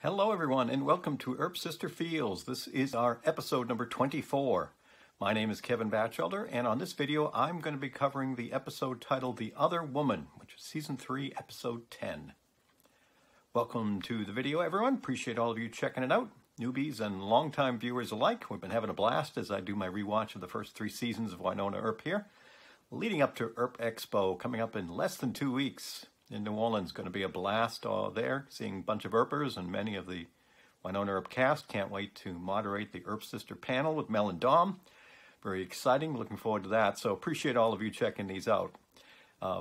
Hello everyone and welcome to Earp Sister Feels. This is our episode number 24. My name is Kevin Batchelder and on this video I'm going to be covering the episode titled The Other Woman, which is Season 3, Episode 10. Welcome to the video everyone. Appreciate all of you checking it out. Newbies and longtime viewers alike. We've been having a blast as I do my rewatch of the first 3 seasons of Wynonna Earp here. Leading up to Earp Expo coming up in less than 2 weeks. In New Orleans, going to be a blast there, seeing a bunch of Earpers and many of the Wynonna Earp cast. Can't wait to moderate the Earp Sister panel with Mel and Dom. Very exciting, looking forward to that. So appreciate all of you checking these out.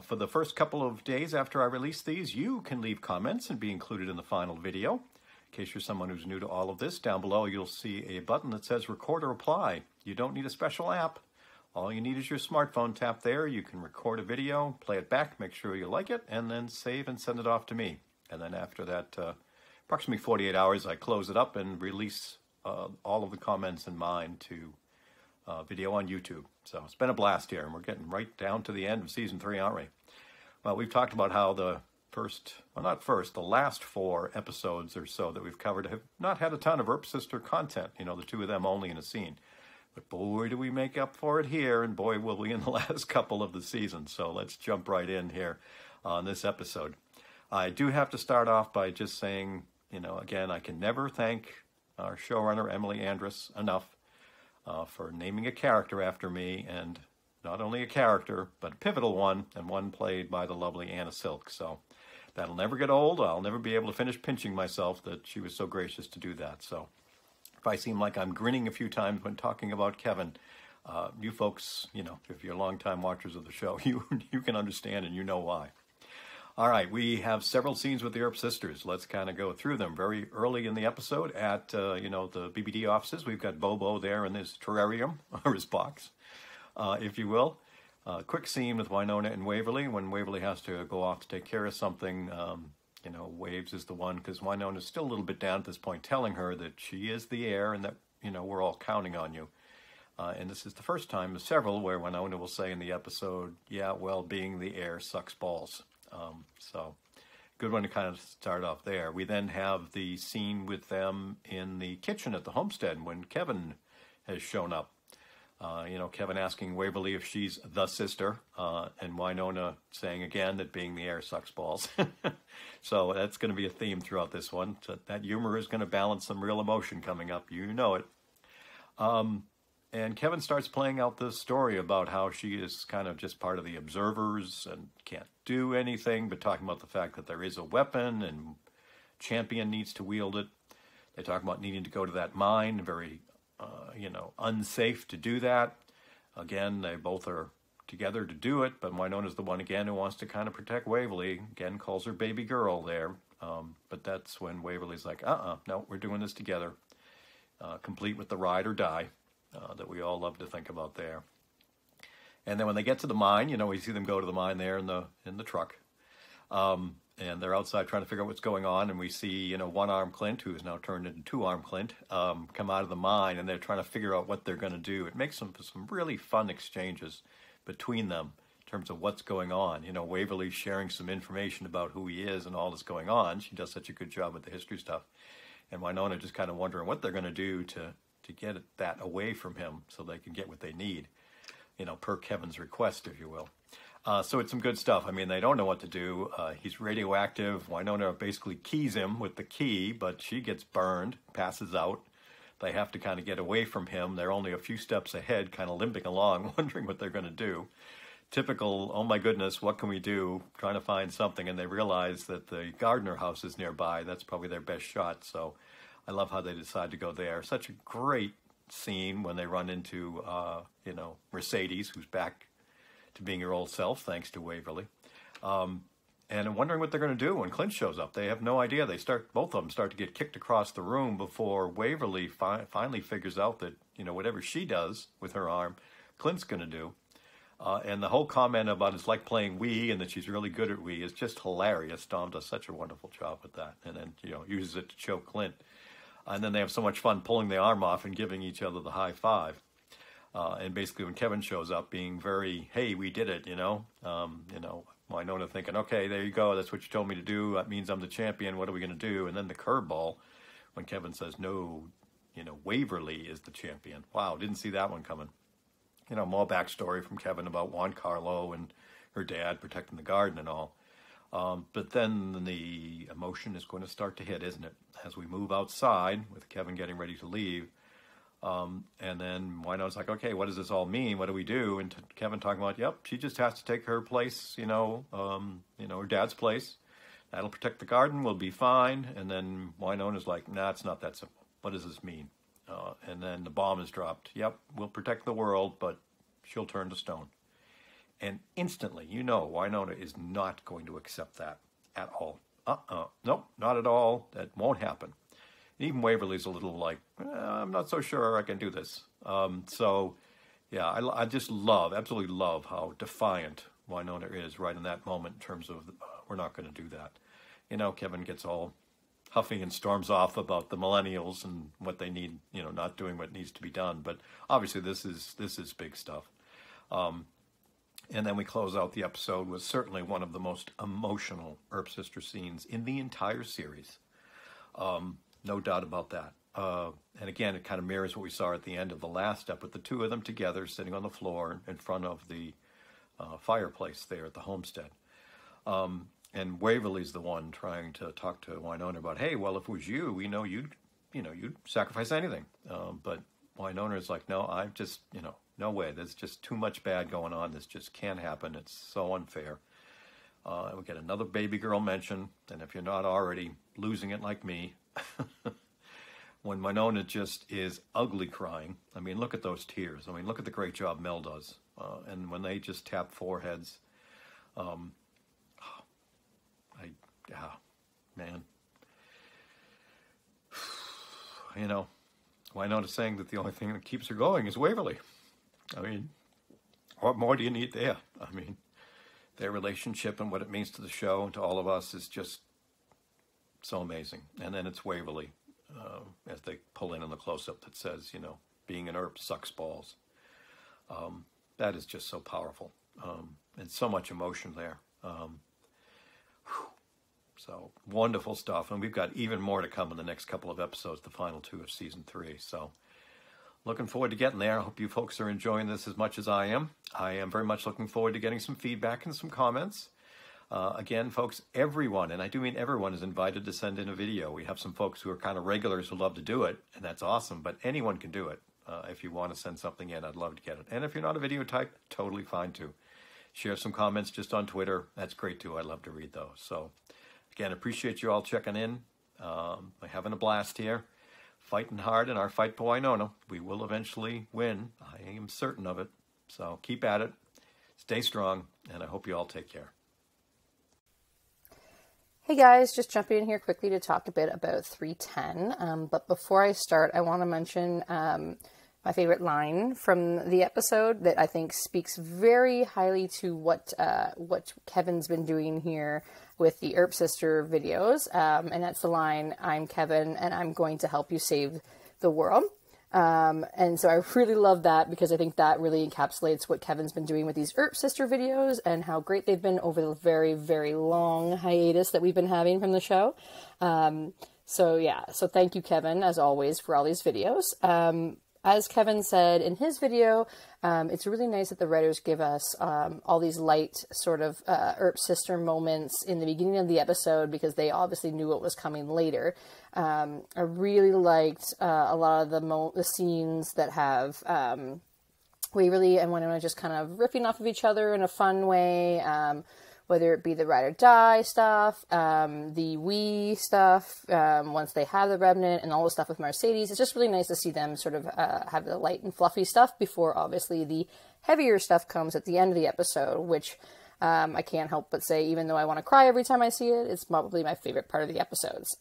For the first couple of days after I release these, you can leave comments and be included in the final video. In case you're someone who's new to all of this, down below you'll see a button that says record or reply. You don't need a special app. All you need is your smartphone. Tap there, you can record a video, play it back, make sure you like it, and then save and send it off to me. And then after that, approximately 48 hours, I close it up and release all of the comments in mine to video on YouTube. So it's been a blast here, and we're getting right down to the end of Season 3, aren't we? Well, we've talked about how the the last 4 episodes or so that we've covered have not had a ton of Earp Sister content, you know, the 2 of them only in a scene. But boy, do we make up for it here, and boy, will we in the last couple of the season. So let's jump right in here on this episode. I do have to start off by just saying, you know, again, I can never thank our showrunner, Emily Andrus, enough for naming a character after me, and not only a character, but a pivotal one, and one played by the lovely Anna Silk. So that'll never get old. I'll never be able to finish pinching myself that she was so gracious to do that. So if I seem like I'm grinning a few times when talking about Kevin, you folks, you know, if you're longtime watchers of the show, you can understand and you know why. All right, we have several scenes with the Earp sisters. Let's kind of go through them. Very early in the episode at, you know, the BBD offices, we've got Bobo there in his terrarium, or his box, if you will. Quick scene with Wynonna and Waverly when Waverly has to go off to take care of something. You know, Waves is the one, because Wynonna's still a little bit down at this point, telling her that she is the heir and that, you know, we're all counting on you. And this is the first time of several where Wynonna will say in the episode, yeah, well, being the heir sucks balls. So good one to kind of start off there. We then have the scene with them in the kitchen at the homestead when Kevin has shown up. You know, Kevin asking Waverly if she's the sister, and Wynonna saying again that being the heir sucks balls. So that's going to be a theme throughout this one. So that humor is going to balance some real emotion coming up. You know it. And Kevin starts playing out this story about how she is kind of just part of the observers and can't do anything, but talking about the fact that there is a weapon and Champion needs to wield it. They talk about needing to go to that mine, very you know, unsafe to do that. Again, they both are together to do it, but Wynonna's the one again who wants to kind of protect Waverly. Again, calls her baby girl there. But that's when Waverly's like, no, we're doing this together. Complete with the ride or die that we all love to think about there. And then when they get to the mine, you know, we see them go to the mine there in the truck. And they're outside trying to figure out what's going on, and we see, you know, one-arm Clint, who is now turned into two-arm Clint, come out of the mine, and they're trying to figure out what they're going to do. It makes some really fun exchanges between them in terms of what's going on. You know, Waverly sharing some information about who he is and all that's going on. She does such a good job with the history stuff. And Wynonna just kind of wondering what they're going to do to get that away from him so they can get what they need, you know, per Kevin's request, if you will. So it's some good stuff. I mean, they don't know what to do. He's radioactive. Wynonna basically keys him with the key, but she gets burned, passes out. They have to kind of get away from him. They're only a few steps ahead, kind of limping along, wondering what they're going to do. Typical, oh my goodness, what can we do? Trying to find something, and they realize that the Gardner house is nearby. That's probably their best shot. So I love how they decide to go there. Such a great scene when they run into, you know, Mercedes, who's back to being her old self, thanks to Waverly. And I'm wondering what they're going to do when Clint shows up. They have no idea. Both of them start to get kicked across the room before Waverly finally figures out that, you know, whatever she does with her arm, Clint's going to do. And the whole comment about it's like playing Wii and that she's really good at Wii is just hilarious. Dom does such a wonderful job with that. And then, you know, uses it to choke Clint. And then they have so much fun pulling the arm off and giving each other the high five. And basically when Kevin shows up being very, hey, we did it, you know, Wynonna thinking, okay, there you go. That's what you told me to do. That means I'm the champion. What are we going to do? And then the curveball when Kevin says, no, Waverly is the champion. Wow, didn't see that one coming. More backstory from Kevin about Juan Carlo and her dad protecting the garden and all. But then the emotion is going to start to hit, isn't it? As we move outside with Kevin getting ready to leave. And then Wynonna's like, okay, what does this all mean? What do we do? And Kevin talking about, yep, she just has to take her place, her dad's place. That'll protect the garden. We'll be fine. And then Wynonna's like, nah, it's not that simple. What does this mean? And then the bomb is dropped. Yep, we'll protect the world, but she'll turn to stone. And instantly, Wynonna is not going to accept that at all. Nope, not at all. That won't happen. Even Waverly's a little like, I'm not so sure I can do this. I just absolutely love how defiant Wynonna is right in that moment in terms of, we're not going to do that. Kevin gets all huffy and storms off about the millennials and what they need, not doing what needs to be done. But obviously this is big stuff. And then we close out the episode with certainly one of the most emotional Earp Sister scenes in the entire series. No doubt about that. And again, it kind of mirrors what we saw at the end of the last step with the two of them together sitting on the floor in front of the fireplace there at the homestead. And Waverly's the one trying to talk to Wynonna about, hey, well, if it was you, we know you'd sacrifice anything. But Wynonna is like, no, I just, no way. There's just too much bad going on. This just can't happen. It's so unfair. We get another baby girl mention, and if you're not already losing it like me, when Wynonna just is ugly crying. I mean, look at those tears. I mean, look at the great job Mel does. And when they just tap foreheads, man. Wynonna's saying that the only thing that keeps her going is Waverly. I mean, what more do you need there? I mean, their relationship and what it means to the show and to all of us is just so amazing. And then it's Waverly, as they pull in the close-up that says, being an Earp sucks balls. That is just so powerful. And so much emotion there. So wonderful stuff. And we've got even more to come in the next couple of episodes, the final 2 of season 3. So looking forward to getting there. I hope you folks are enjoying this as much as I am. I am very much looking forward to getting some feedback and some comments. Again, folks, everyone, and I do mean everyone, is invited to send in a video. We have some folks who are kind of regulars who love to do it, and that's awesome. But anyone can do it. If you want to send something in, I'd love to get it. And if you're not a video type, totally fine too. Share some comments just on Twitter. That's great too. I love to read those. So again, appreciate you all checking in. We're having a blast here. Fighting hard in our fight for Wynonna. We will eventually win. I am certain of it. So keep at it. Stay strong. And I hope you all take care. Hey guys, just jumping in here quickly to talk a bit about 310. But before I start, I want to mention my favorite line from the episode that I think speaks very highly to what Kevin's been doing here with the Earp Sister videos. And that's the line, "I'm Kevin and I'm going to help you save the world." And so I really love that because I think that really encapsulates what Kevin's been doing with these Earp Sister videos and how great they've been over the very, very long hiatus that we've been having from the show. So thank you, Kevin, as always, for all these videos. As Kevin said in his video, it's really nice that the writers give us all these light sort of Earp Sister moments in the beginning of the episode because they obviously knew what was coming later. I really liked a lot of the scenes that have Waverly and Wynonna just kind of riffing off of each other in a fun way. Whether it be the ride or die stuff, the we stuff, once they have the Revenant, and all the stuff with Mercedes. It's just really nice to see them sort of have the light and fluffy stuff before, obviously, the heavier stuff comes at the end of the episode, which I can't help but say, even though I want to cry every time I see it, it's probably my favorite part of the episodes.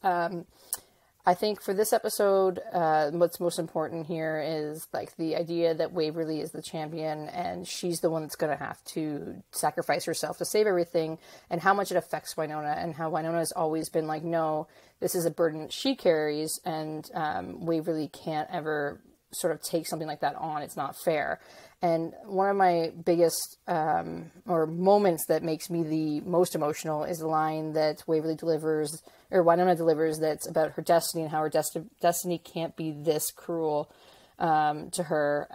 I think for this episode, what's most important here is like the idea that Waverly is the champion and she's the one that's going to have to sacrifice herself to save everything, and how much it affects Wynonna, and how Wynonna has always been like, no, this is a burden that she carries, and Waverly can't ever sort of take something like that on. It's not fair. And one of my biggest or moments that makes me the most emotional is the line that Waverly delivers, or Wynonna delivers, that's about her destiny and how her destiny can't be this cruel to her.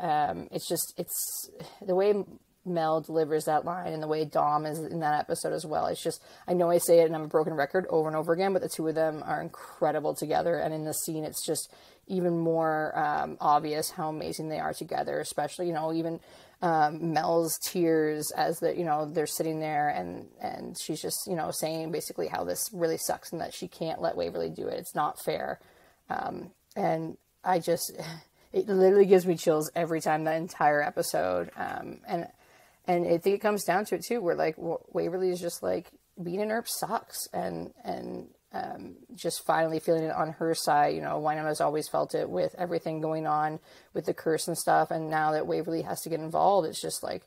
It's the way Mel delivers that line and the way Dom is in that episode as well. It's just, I know I say it and I'm a broken record over and over again, but the two of them are incredible together. And in this scene, it's just even more obvious how amazing they are together, especially, even Mel's tears as they're sitting there and she's just, saying basically how this really sucks and that she can't let Waverly do it. It's not fair. And I just, it literally gives me chills every time, that entire episode. And I think it comes down to it too, where like Waverly is just like, being an Earp sucks, and just finally feeling it on her side. Wynonna's always felt it with everything going on with the curse and stuff, and now that Waverly has to get involved, it's just like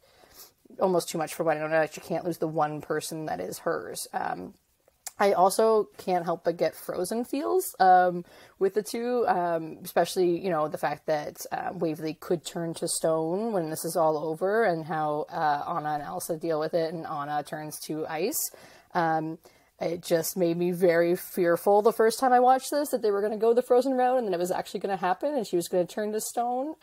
almost too much for Wynonna. She can't lose the one person that is hers. I also can't help but get Frozen feels with the two, especially, the fact that Waverly could turn to stone when this is all over, and how Anna and Elsa deal with it, and Anna turns to ice. It just made me very fearful the first time I watched this, that they were going to go the Frozen route and then it was actually going to happen and she was going to turn to stone.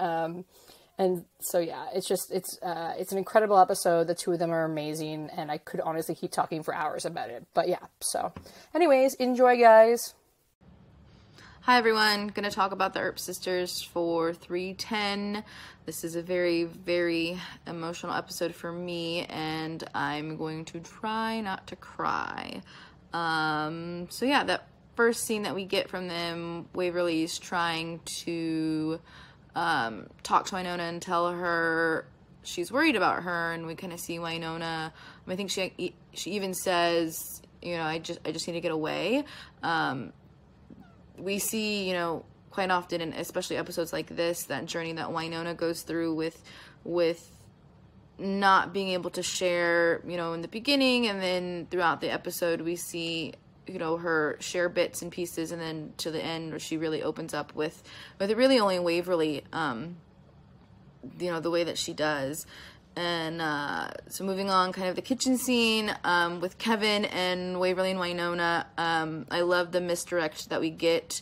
And so, yeah, it's an incredible episode. The two of them are amazing, and I could honestly keep talking for hours about it. But yeah, so anyways, enjoy, guys. Hi, everyone. Going to talk about the Earp sisters for 310. This is a very, very emotional episode for me, and I'm going to try not to cry. So yeah, that first scene that we get from them, Waverly's trying to talk to Wynonna and tell her she's worried about her, and we kind of see Wynonna. I think she even says, I just need to get away. We see, quite often, and especially episodes like this, that journey that Wynonna goes through with not being able to share, in the beginning, and then throughout the episode we see, her share bits and pieces, and then to the end where she really opens up with really only Waverly, the way that she does. And so moving on, kind of the kitchen scene with Kevin and Waverly and Wynonna. I love the misdirect that we get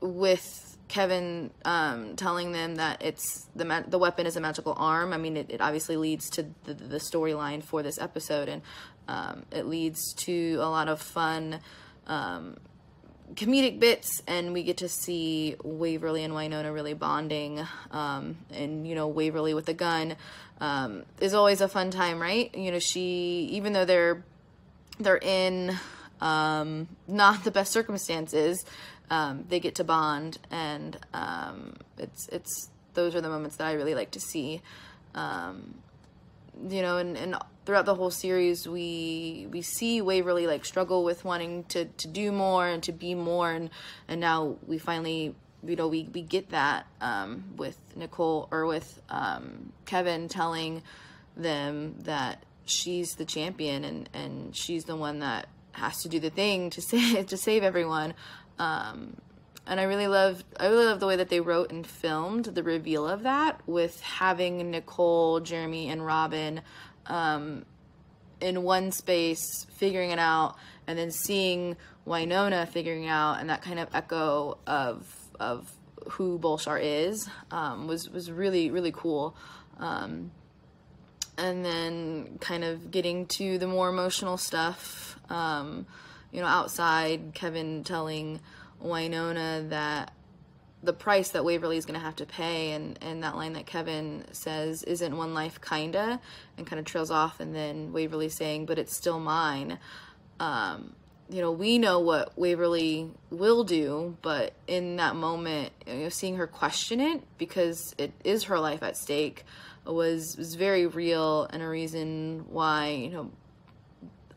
with Kevin telling them that it's the weapon is a magical arm. I mean, it obviously leads to the storyline for this episode, and it leads to a lot of fun comedic bits, and we get to see Waverly and Wynonna really bonding, and Waverly with a gun is always a fun time, right? Even though they're in not the best circumstances, they get to bond, and it's those are the moments that I really like to see. And throughout the whole series, we see Waverly like struggle with wanting to do more and to be more, and now we finally, we get that with Nicole, or with Kevin telling them that she's the champion, and she's the one that has to do the thing to save everyone. And I really love the way that they wrote and filmed the reveal of that, with having Nicole, Jeremy, and Robin in one space figuring it out, and then seeing Wynonna figuring out, and that kind of echo of who Bolshar is was really, really cool. And then kind of getting to the more emotional stuff, outside, Kevin telling Wynonna that the price that Waverly is going to have to pay, and that line that Kevin says, "Isn't one life kinda," and kind of trails off, and then Waverly saying, "But it's still mine." We know what Waverly will do, but in that moment, seeing her question it, because it is her life at stake, was very real, and a reason why,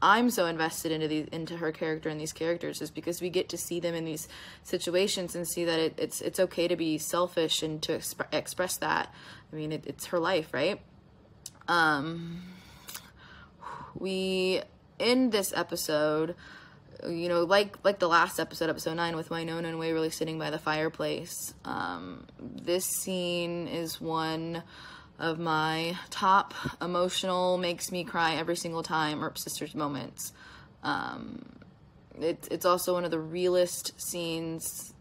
I'm so invested into her character and these characters, is because we get to see them in these situations and see that it's okay to be selfish and to express that. I mean, it's her life, right? We end this episode, like the last episode 9, with Wynonna and Waverly sitting by the fireplace. This scene is one of my top emotional, makes me cry every single time Earp Sisters moments. It's also one of the realest scenes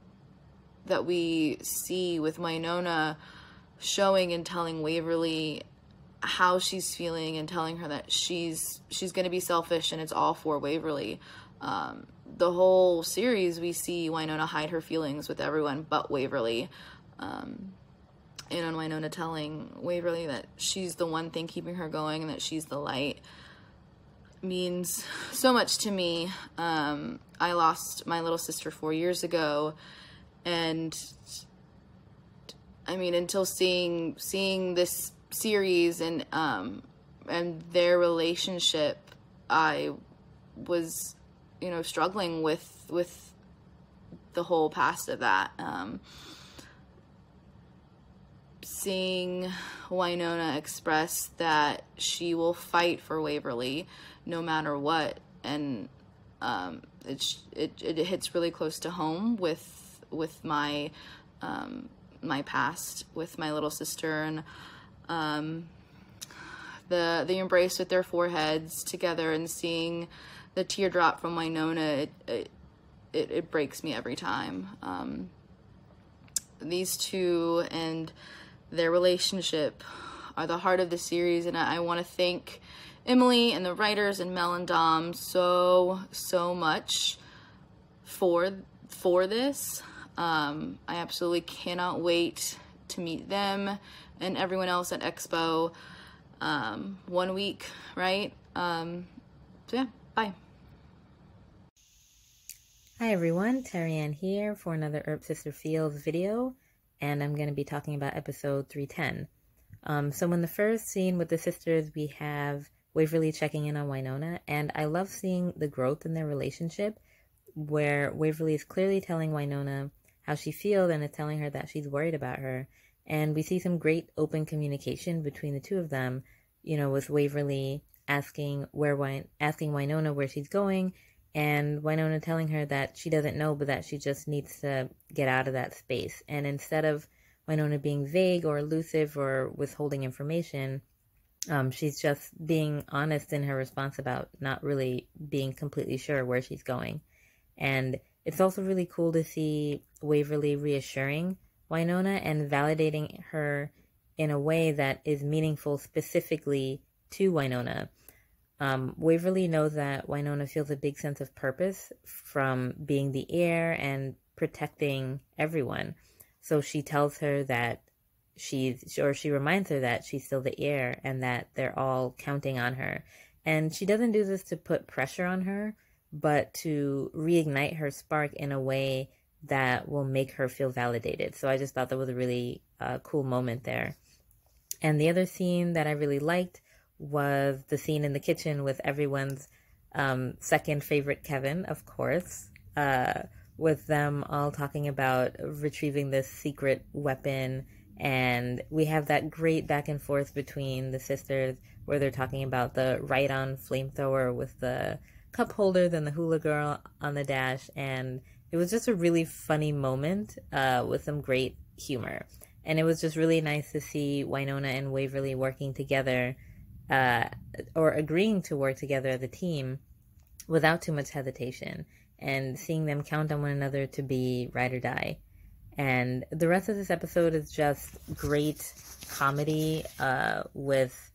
that we see with Wynonna showing and telling Waverly how she's feeling and telling her that she's going to be selfish and it's all for Waverly. The whole series we see Wynonna hide her feelings with everyone but Waverly. And on Wynonna telling Waverly that she's the one thing keeping her going and that she's the light means so much to me. I lost my little sister 4 years ago, and I mean, until seeing this series and their relationship, I was, struggling with the whole past of that. Seeing Wynonna express that she will fight for Waverly no matter what, and it hits really close to home with my my past with my little sister, and the embrace with their foreheads together and seeing the teardrop from Wynonna, it breaks me every time. These two and their relationship are the heart of the series, and I want to thank Emily and the writers and Mel and Dom so much for this. I absolutely cannot wait to meet them and everyone else at Expo. 1 week, right? So yeah, bye. Hi everyone, Terry Ann here for another Earp Sister Feels video, and I'm going to be talking about episode 310. So in the first scene with the sisters, we have Waverly checking in on Wynonna, and I love seeing the growth in their relationship, where Waverly is clearly telling Wynonna how she feels and is telling her that she's worried about her. And we see some great open communication between the two of them, with Waverly asking Wynonna where she's going, and Wynonna telling her that she doesn't know, but that she just needs to get out of that space. And instead of Wynonna being vague or elusive or withholding information, she's just being honest in her response about not really being completely sure where she's going. And it's also really cool to see Waverly reassuring Wynonna and validating her in a way that is meaningful specifically to Wynonna. Waverly knows that Wynonna feels a big sense of purpose from being the heir and protecting everyone. So she tells her that she reminds her that she's still the heir and that they're all counting on her. And she doesn't do this to put pressure on her, but to reignite her spark in a way that will make her feel validated. So I just thought that was a really cool moment there. And the other scene that I really liked was the scene in the kitchen with everyone's second favorite Kevin, of course, with them all talking about retrieving this secret weapon. And we have that great back and forth between the sisters where they're talking about the right-on flamethrower with the cup holders and the hula girl on the dash. And it was just a really funny moment with some great humor. And it was just really nice to see Wynonna and Waverly working together, or agreeing to work together as a team without too much hesitation, and seeing them count on one another to be ride or die. And the rest of this episode is just great comedy with,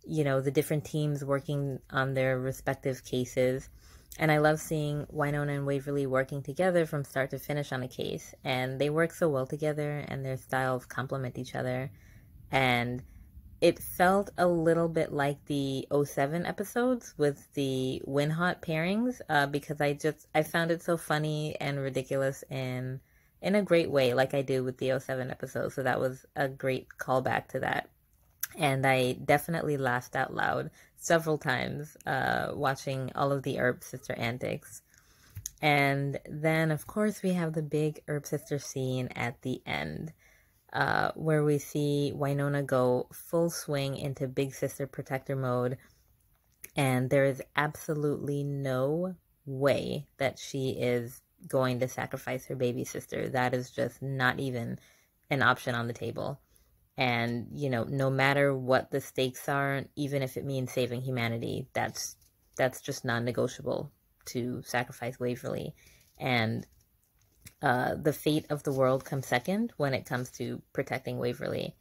the different teams working on their respective cases. And I love seeing Wynonna and Waverly working together from start to finish on a case. And they work so well together, and their styles complement each other. And it felt a little bit like the 07 episodes with the Winhot pairings, because I found it so funny and ridiculous in a great way, like I do with the 07 episodes. So that was a great callback to that. And I definitely laughed out loud several times watching all of the Earp Sister antics. And then, of course, we have the big Earp Sister scene at the end, where we see Wynonna go full swing into Big Sister Protector mode. And there is absolutely no way that she is going to sacrifice her baby sister. That is just not even an option on the table. And, you know, no matter what the stakes are, even if it means saving humanity, that's just non-negotiable to sacrifice Waverly. And the fate of the world comes second when it comes to protecting Waverly.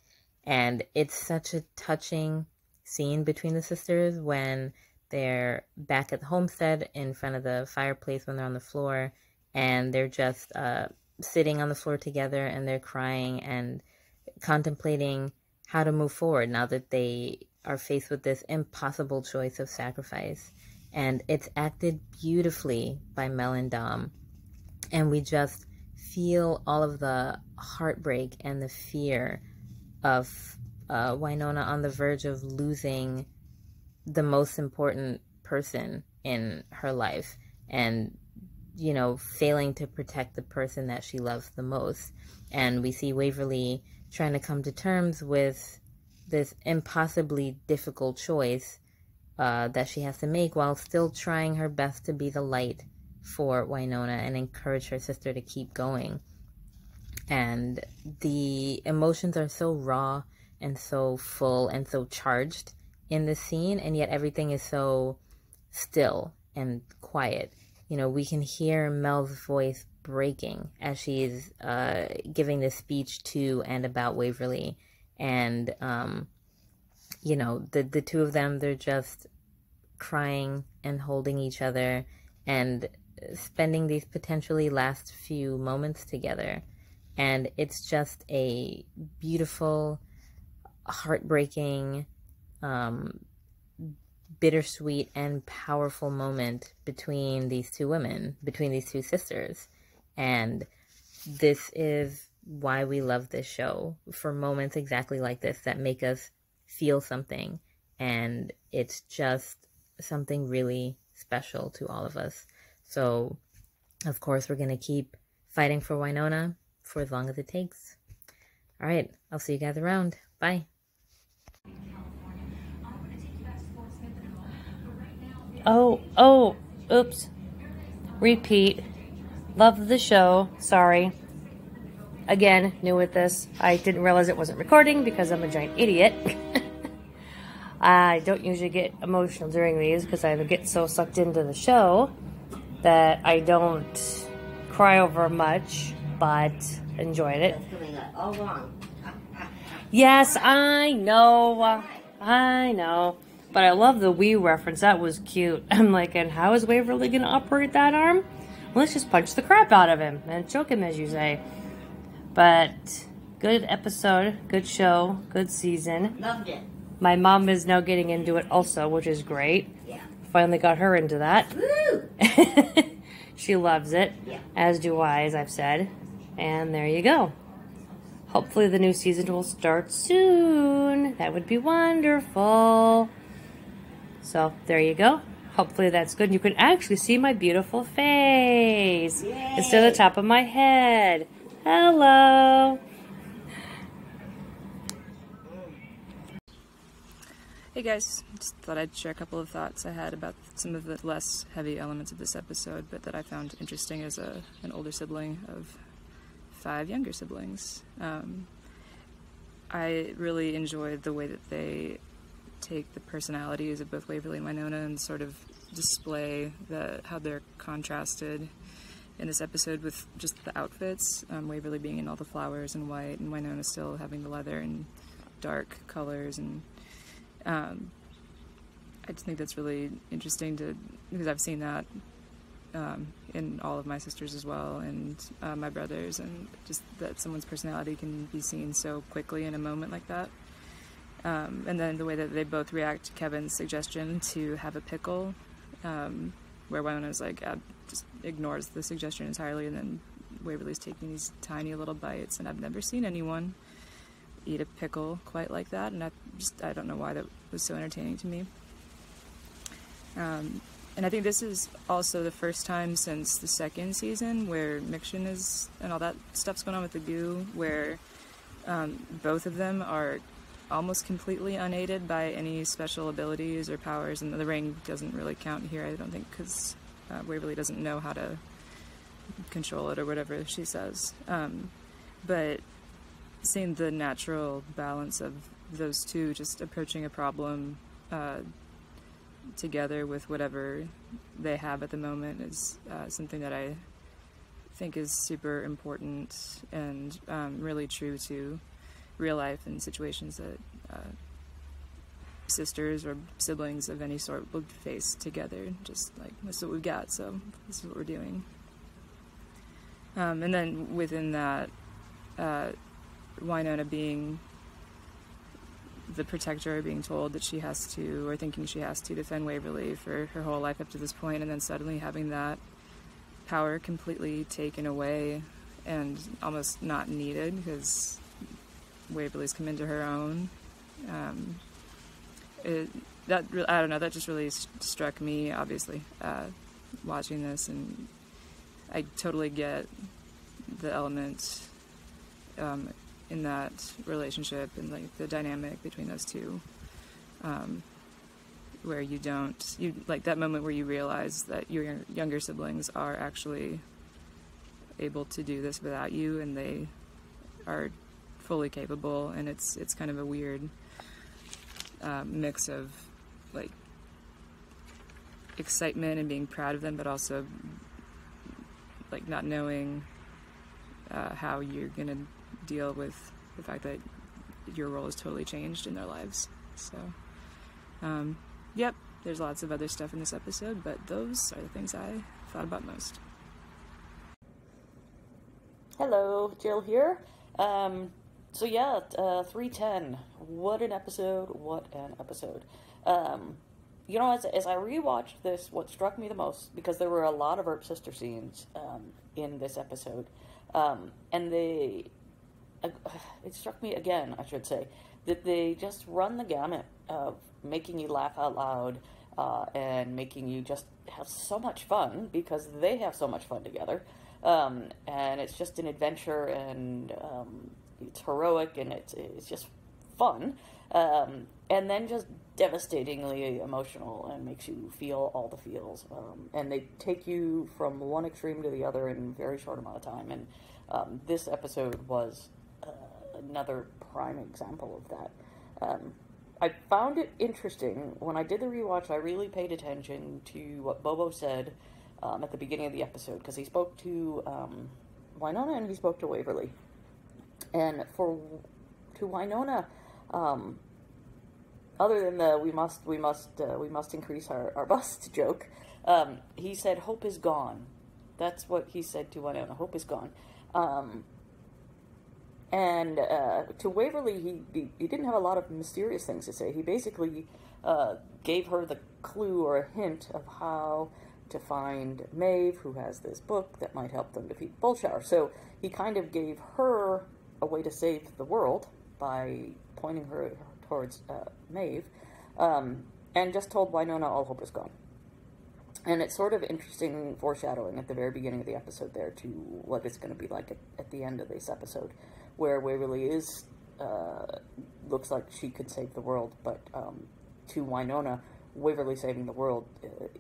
And it's such a touching scene between the sisters when they're back at the homestead in front of the fireplace, when they're on the floor, and they're just sitting on the floor together, and they're crying and contemplating how to move forward now that they are faced with this impossible choice of sacrifice. And it's acted beautifully by Mel and Dom. And we just feel all of the heartbreak and the fear of Wynonna on the verge of losing the most important person in her life, and, you know, failing to protect the person that she loves the most. And we see Waverly trying to come to terms with this impossibly difficult choice that she has to make, while still trying her best to be the light for Wynonna and encourage her sister to keep going. And the emotions are so raw and so full and so charged in this scene, and yet everything is so still and quiet. You know, we can hear Mel's voice breaking as she's giving this speech to and about Waverly. And, you know, the two of them, they're just crying and holding each other and spending these potentially last few moments together. And it's just a beautiful, heartbreaking, bittersweet and powerful moment between these two women, between these two sisters. And this is why we love this show, for moments exactly like this that make us feel something. And it's just something really special to all of us. So, of course, we're going to keep fighting for Wynonna for as long as it takes. All right, I'll see you guys around. Bye. Oh, oops. Repeat. Love the show. Sorry. Again, new at this. I didn't realize it wasn't recording because I'm a giant idiot. I don't usually get emotional during these because I get so sucked into the show that I don't cry over much, but enjoyed it. All wrong. Yes, I know. But I love the Wii reference. That was cute. I'm like, and how is Waverly going to operate that arm? Well, let's just punch the crap out of him and choke him, as you say. But good episode, good show, good season. Loved it. My mom is now getting into it also, which is great. Yeah. Finally got her into that. Woo! She loves it, Yeah. as do I, as I've said. And there you go. Hopefully the new season will start soon. That would be wonderful. So there you go. Hopefully that's good. You can actually see my beautiful face. Yay. Instead of the top of my head. Hello. Hey guys, just thought I'd share a couple of thoughts I had about some of the less heavy elements of this episode, but that I found interesting as an older sibling of 5 younger siblings. I really enjoyed the way that they take the personalities of both Waverly and Wynonna and sort of display how they're contrasted in this episode with just the outfits. Waverly being in all the flowers and white, and Wynonna still having the leather and dark colors. And I just think that's really interesting because I've seen that in all of my sisters as well, and my brothers, and just that someone's personality can be seen so quickly in a moment like that. And then the way that they both react to Kevin's suggestion to have a pickle, where Wynonna's like, just ignores the suggestion entirely, and then Waverly's taking these tiny little bites, and I've never seen anyone eat a pickle quite like that, and I don't know why that was so entertaining to me. And I think this is also the first time since the second season where Miction and all that stuff's going on with the goo, where both of them are almost completely unaided by any special abilities or powers, and the ring doesn't really count here, I don't think, because Waverly doesn't know how to control it or whatever she says. But seeing the natural balance of those two, just approaching a problem together with whatever they have at the moment, is something that I think is super important and really true to real life and situations that sisters or siblings of any sort would face together. Just like, this is what we've got, so this is what we're doing. And then within that, Wynonna being the protector, being told that she has to, or thinking she has to, defend Waverly for her whole life up to this point, and then suddenly having that power completely taken away and almost not needed because Waverly's come into her own. I don't know, that just really struck me, obviously, watching this, and I totally get the element in that relationship and like the dynamic between those two, where you like that moment where you realize that your younger siblings are actually able to do this without you, and they are fully capable, and it's kind of a weird mix of like excitement and being proud of them, but also like not knowing how you're gonna deal with the fact that your role is totally changed in their lives. So yep, there's lots of other stuff in this episode, but those are the things I thought about most. Hello, Jill here. So yeah, 310. What an episode! What an episode! You know, as I rewatched this, what struck me the most, because there were a lot of Earp sister scenes in this episode, and it struck me again, I should say, that they just run the gamut of making you laugh out loud and making you just have so much fun, because they have so much fun together, and it's just an adventure, and it's heroic, and it's just fun, and then just devastatingly emotional, and makes you feel all the feels, and they take you from one extreme to the other in a very short amount of time, and this episode was another prime example of that. I found it interesting. When I did the rewatch, I really paid attention to what Bobo said at the beginning of the episode, because he spoke to Wynonna and he spoke to Waverly. And to Wynonna, other than the we must increase our bust joke, he said hope is gone. That's what he said to Wynonna. Hope is gone. And to Waverly, he didn't have a lot of mysterious things to say. He basically gave her the clue or a hint of how to find Maeve, who has this book that might help them defeat Bullshower. So he kind of gave her a way to save the world by pointing her towards Maeve, and just told Wynonna all hope is gone. And it's sort of interesting foreshadowing at the very beginning of the episode there to what it's going to be like at the end of this episode, where Waverly looks like she could save the world, but to Wynonna, Waverly saving the world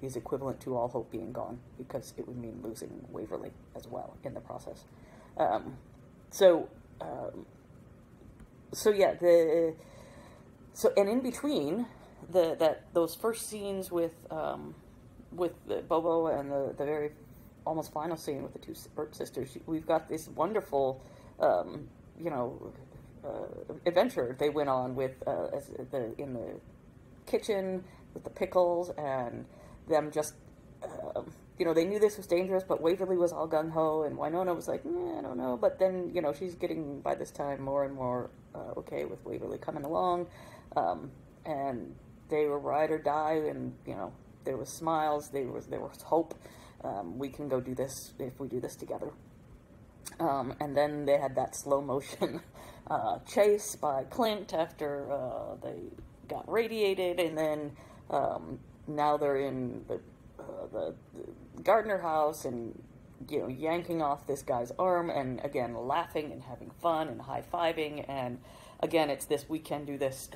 is equivalent to all hope being gone, because it would mean losing Waverly as well in the process. So and in between those first scenes with Bobo and the very almost final scene with the two Earp sisters, we've got this wonderful adventure they went on with in the kitchen with the pickles, and them just they knew this was dangerous, but Waverly was all gung-ho, and Wynonna was like, I don't know, but then she's getting by this time more and more okay with Waverly coming along, and they were ride or die, and there was smiles, there was hope. We can go do this if we do this together. And then they had that slow motion chase by Clint after they got radiated, and then now they're in the Gardner house, and yanking off this guy's arm, and again laughing and having fun and high-fiving, and again it's this, we can do this,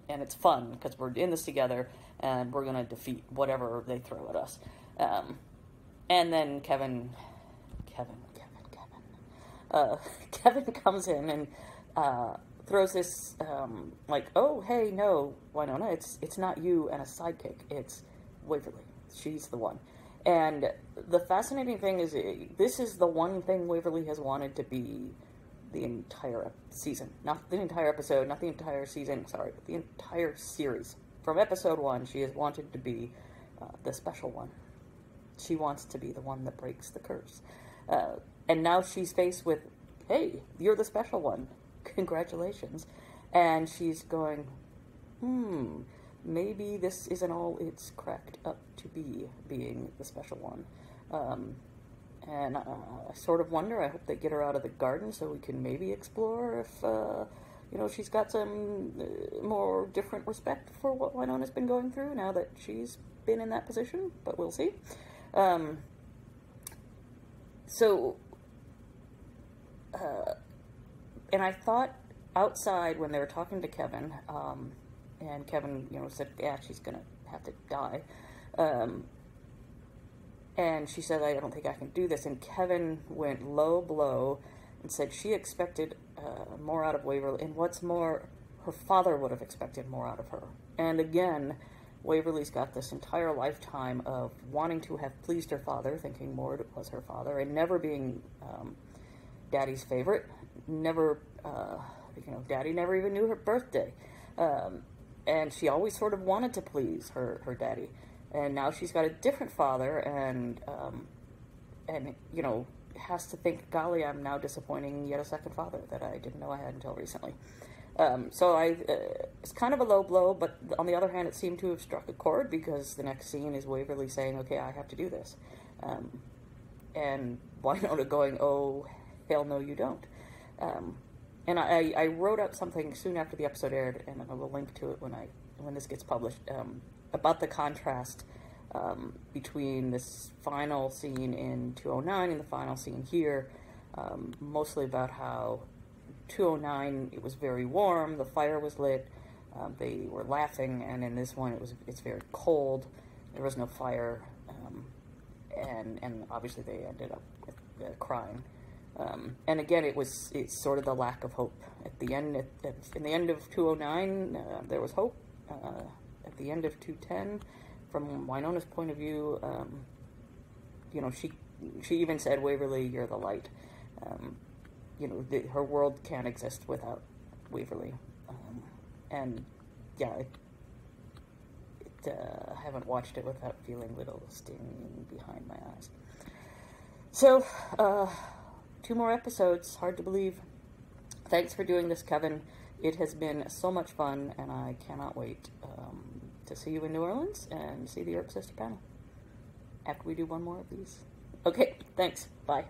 and it's fun because we're in this together, and we're gonna defeat whatever they throw at us. And then Kevin, Kevin comes in and throws this, like, oh, hey, no, Wynonna, it's not you and a sidekick, it's Waverly. She's the one. And the fascinating thing is, this is the one thing Waverly has wanted to be the entire season. Not the entire episode, not the entire season, sorry, the entire series. From episode 1, she has wanted to be the special one. She wants to be the one that breaks the curse. And now she's faced with, hey, you're the special one. Congratulations. And she's going, maybe this isn't all it's cracked up to be, being the special one. And I sort of wonder, I hope they get her out of the garden so we can maybe explore if, she's got some more different respect for what Wynonna's been going through now that she's been in that position, but we'll see. And I thought outside when they were talking to Kevin, and Kevin, said, yeah, she's going to have to die. And she said, I don't think I can do this. And Kevin went low blow and said she expected more out of Waverly. And what's more, her father would have expected more out of her. And again, Waverly's got this entire lifetime of wanting to have pleased her father, thinking Mord was her father, and never being Daddy's favorite. Never, Daddy never even knew her birthday. And she always sort of wanted to please her daddy. And now she's got a different father, and has to think, golly, I'm now disappointing yet a second father that I didn't know I had until recently. So it's kind of a low blow, but on the other hand, it seemed to have struck a chord, because the next scene is Waverly saying, okay, I have to do this. And Wynonna going, oh, hell no, you don't. And I wrote out something soon after the episode aired, and I will link to it when this gets published, about the contrast between this final scene in 209 and the final scene here, mostly about how 209, it was very warm, the fire was lit, they were laughing, and in this one it's very cold, there was no fire, and obviously they ended up crying. And again, it's sort of the lack of hope. At the end, in the end of 209, there was hope. At the end of 210, from Wynonna's point of view, she even said, Waverly, you're the light. Her world can't exist without Waverly. And yeah, I haven't watched it without feeling little stinging behind my eyes. So, 2 more episodes, hard to believe. Thanks for doing this, Kevin. It has been so much fun, and I cannot wait to see you in New Orleans and see the Earp Sister panel after we do one more of these. Okay, thanks. Bye.